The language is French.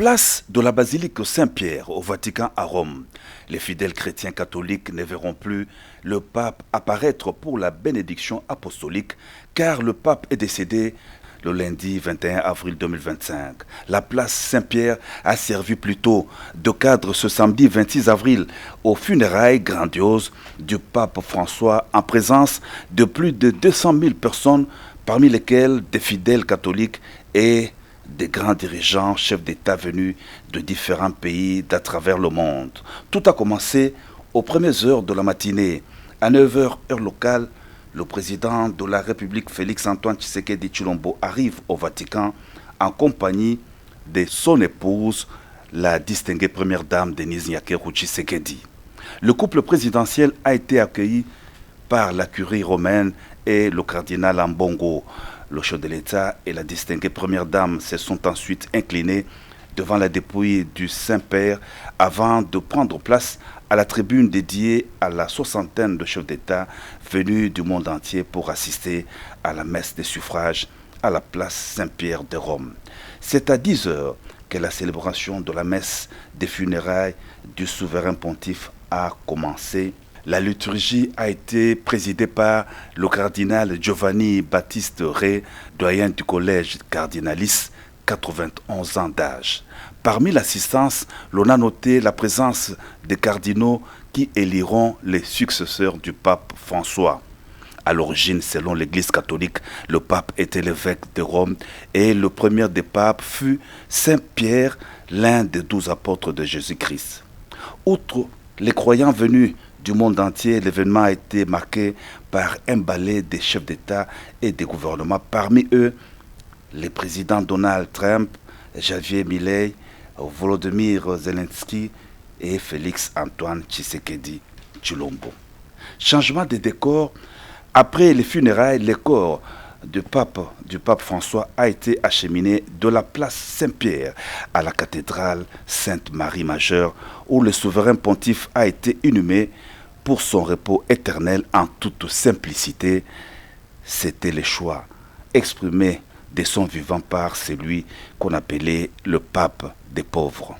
Place de la basilique Saint-Pierre au Vatican à Rome. Les fidèles chrétiens catholiques ne verront plus le pape apparaître pour la bénédiction apostolique car le pape est décédé le lundi 21 avril 2025. La place Saint-Pierre a servi plutôt de cadre ce samedi 26 avril aux funérailles grandioses du pape François en présence de plus de 200 000 personnes, parmi lesquelles des fidèles catholiques et des grands dirigeants, chefs d'État venus de différents pays d'à travers le monde. Tout a commencé aux premières heures de la matinée. À 9 heures, heure locale, le président de la République, Félix-Antoine Tshisekedi Tshilombo, arrive au Vatican en compagnie de son épouse, la distinguée première dame Denise Nyakeru Tshisekedi. Le couple présidentiel a été accueilli par la curie romaine et le cardinal Ambongo. Le chef de l'État et la distinguée première dame se sont ensuite inclinés devant la dépouille du Saint-Père avant de prendre place à la tribune dédiée à la soixantaine de chefs d'État venus du monde entier pour assister à la messe des suffrages à la place Saint-Pierre de Rome. C'est à 10 heures que la célébration de la messe des funérailles du souverain pontife a commencé. La liturgie a été présidée par le cardinal Giovanni Battiste Ré, doyen du collège cardinaliste, 91 ans d'âge. Parmi l'assistance, l'on a noté la présence des cardinaux qui éliront les successeurs du pape François. À l'origine, selon l'Église catholique, le pape était l'évêque de Rome et le premier des papes fut Saint Pierre, l'un des 12 apôtres de Jésus-Christ. Outre les croyants venus du monde entier, l'événement a été marqué par un ballet des chefs d'État et des gouvernements. Parmi eux, les présidents Donald Trump, Javier Milei, Volodymyr Zelensky et Félix-Antoine Tshisekedi Tshilombo. Changement de décor. Après les funérailles, le corps du pape François a été acheminé de la place Saint-Pierre à la cathédrale Sainte-Marie-Majeure où le souverain pontife a été inhumé pour son repos éternel en toute simplicité. C'était le choix exprimé de son vivant par celui qu'on appelait le pape des pauvres.